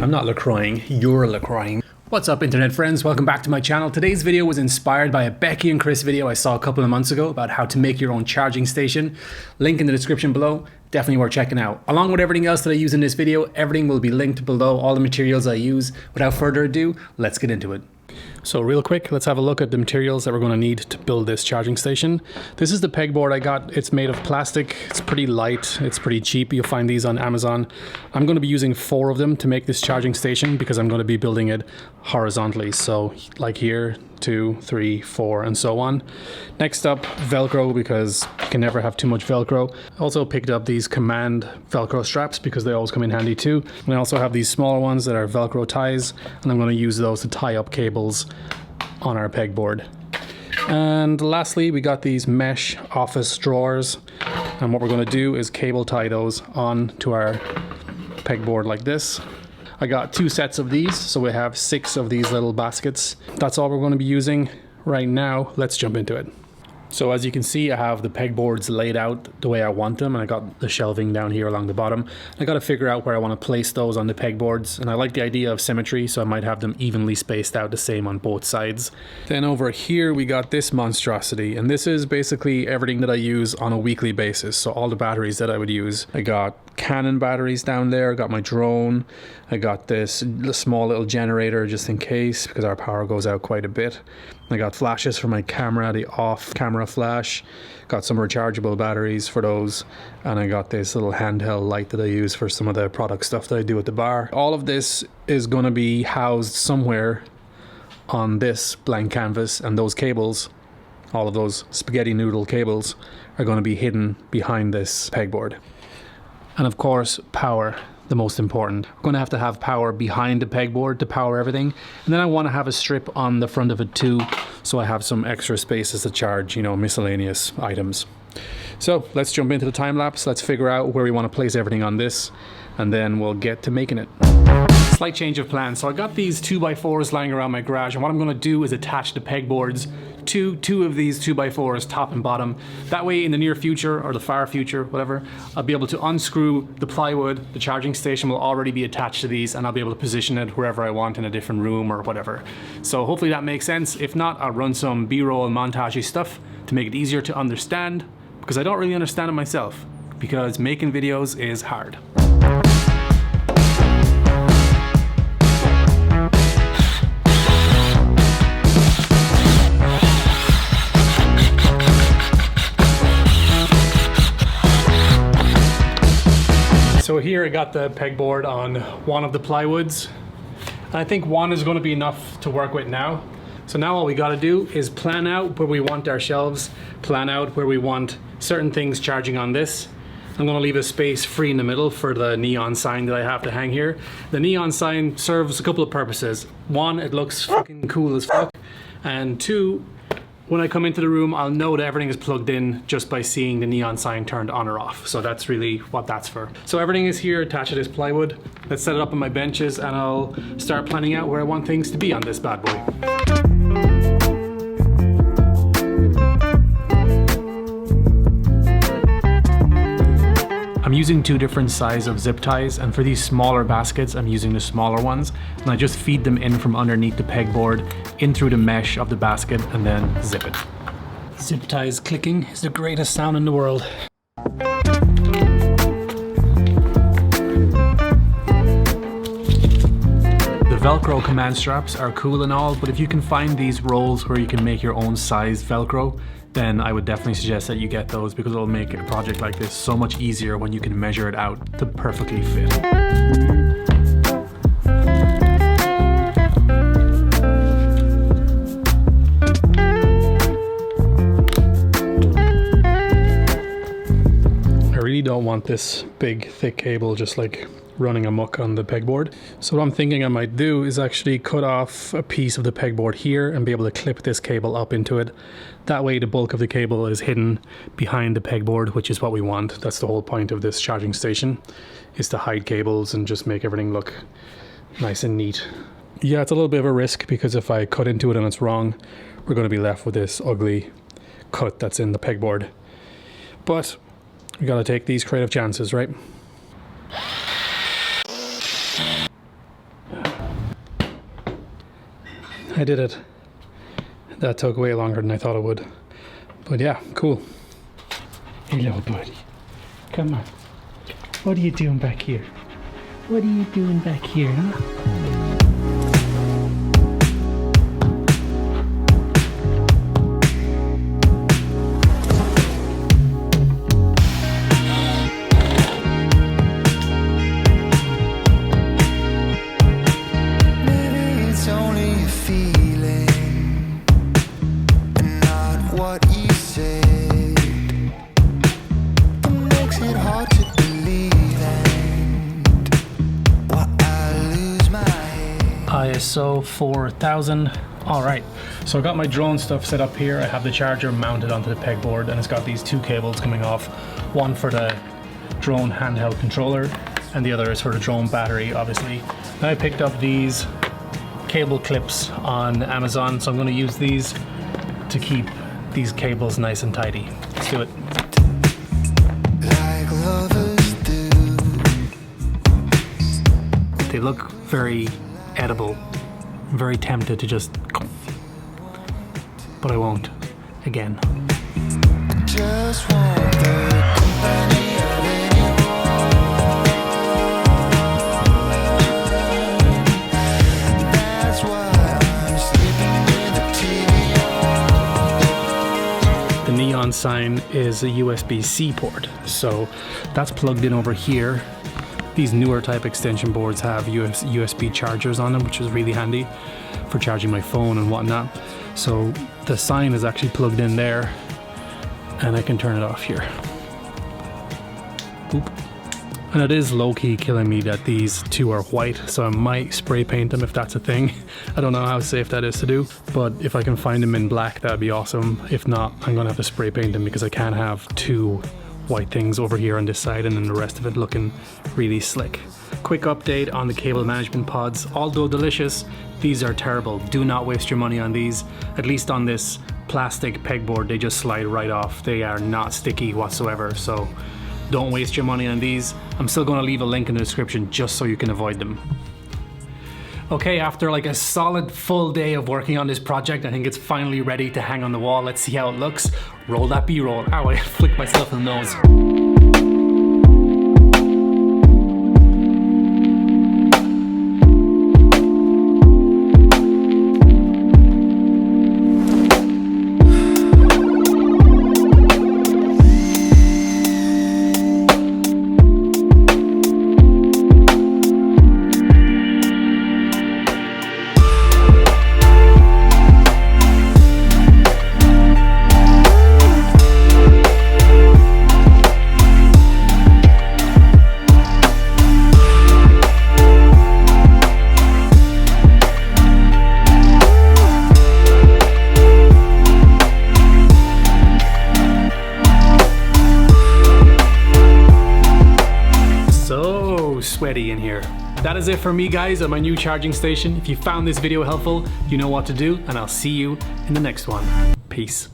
I'm not LaCroixing, you're LaCroixing. What's up internet friends, welcome back to my channel. Today's video was inspired by a Becki and Chris video I saw a couple of months ago about how to make your own charging station. Link in the description below, definitely worth checking out. Along with everything else that I use in this video, everything will be linked below, all the materials I use. Without further ado, let's get into it. So real quick, let's have a look at the materials that we're going to need to build this charging station. This is the pegboard I got. It's made of plastic. It's pretty light. It's pretty cheap. You'll find these on Amazon. I'm going to be using 4 of them to make this charging station because I'm going to be building it horizontally. So like here, 2, 3, 4, and so on. Next up, Velcro, because you can never have too much Velcro. I also picked up these command Velcro straps because they always come in handy too. And I also have these smaller ones that are Velcro ties, and I'm going to use those to tie up cables on our pegboard. And lastly, we got these mesh office drawers, and what we're going to do is cable tie those on to our pegboard like this. I got 2 sets of these, so we have 6 of these little baskets. That's all we're going to be using right now. Let's jump into it. So as you can see, I have the pegboards laid out the way I want them, and I got the shelving down here along the bottom. I got to figure out where I want to place those on the pegboards, and I like the idea of symmetry, so I might have them evenly spaced out the same on both sides. Then over here we got this monstrosity, and this is basically everything that I use on a weekly basis, so all the batteries that I would use. I got Canon batteries down there, I got my drone, I got this small little generator just in case because our power goes out quite a bit. I got flashes for my camera, the off camera flash, got some rechargeable batteries for those, and I got this little handheld light that I use for some of the product stuff that I do at the bar. All of this is going to be housed somewhere on this blank canvas, and those cables, all of those spaghetti noodle cables, are going to be hidden behind this pegboard. And of course, power, the most important. I'm going to have power behind the pegboard to power everything. And then I want to have a strip on the front of it too, so I have some extra spaces to charge, you know, miscellaneous items. So let's jump into the time lapse. Let's figure out where we want to place everything on this, and then we'll get to making it. Slight change of plan. So I got these 2x4s lying around my garage, and what I'm going to do is attach the pegboards to 2 of these 2x4s, top and bottom. That way in the near future, or the far future, whatever, I'll be able to unscrew the plywood. The charging station will already be attached to these, and I'll be able to position it wherever I want in a different room or whatever. So hopefully that makes sense. If not, I'll run some B-roll and montage stuff to make it easier to understand, because I don't really understand it myself, because making videos is hard. So here I got the pegboard on one of the plywoods, and I think one is going to be enough to work with now. So now all we got to do is plan out where we want our shelves, plan out where we want certain things charging on this. I'm going to leave a space free in the middle for the neon sign that I have to hang here. The neon sign serves a couple of purposes. 1, it looks fucking cool as fuck, and 2, when I come into the room, I'll know that everything is plugged in just by seeing the neon sign turned on or off. So that's really what that's for. So everything is here attached to this plywood. Let's set it up on my benches, and I'll start planning out where I want things to be on this bad boy. I'm using 2 different sizes of zip ties, and for these smaller baskets I'm using the smaller ones, and I just feed them in from underneath the pegboard in through the mesh of the basket and then zip it. Zip ties clicking is the greatest sound in the world. The Velcro command straps are cool and all, but if you can find these rolls where you can make your own size Velcro, then I would definitely suggest that you get those, because it'll make a project like this so much easier when you can measure it out to perfectly fit. I really don't want this big thick cable just like running amok on the pegboard. So what I'm thinking I might do is actually cut off a piece of the pegboard here and be able to clip this cable up into it. That way the bulk of the cable is hidden behind the pegboard, which is what we want. That's the whole point of this charging station, is to hide cables and just make everything look nice and neat. Yeah, it's a little bit of a risk, because if I cut into it and it's wrong, we're going to be left with this ugly cut that's in the pegboard. But we got to take these creative chances, right? I did it. That took way longer than I thought it would. But yeah, cool. Hello, buddy. Come on. What are you doing back here? What are you doing back here, huh? ISO 4000. All right, so I got my drone stuff set up here. I have the charger mounted onto the pegboard, and it's got these two cables coming off, one for the drone handheld controller and the other is for the drone battery, obviously. I picked up these cable clips on Amazon, so I'm going to use these to keep these cables nice and tidy. Let's do it. They look very edible. I'm very tempted to just, but I won't. Again. Just want the company of anyone. That's why I'm sleeping with the TV on. The neon sign is a USB-C port, so that's plugged in over here. These newer type extension boards have USB chargers on them, which is really handy for charging my phone and whatnot. So the sign is actually plugged in there, and I can turn it off here. Oop. And it is low-key killing me that these two are white, so I might spray paint them if that's a thing. I don't know how safe that is to do, but if I can find them in black, that'd be awesome. If not, I'm gonna have to spray paint them because I can't have two white things over here on this side and then the rest of it looking really slick. Quick update on the cable management pods. Although delicious, these are terrible. Do not waste your money on these. At least on this plastic pegboard, they just slide right off. They are not sticky whatsoever, so don't waste your money on these. I'm still going to leave a link in the description just so you can avoid them. Okay, after like a solid full day of working on this project, I think it's finally ready to hang on the wall. Let's see how it looks. Roll that B-roll. Ow, I flicked myself in the nose. Sweaty in here. That is it for me, guys, at my new charging station. If you found this video helpful, you know what to do, and I'll see you in the next one. Peace.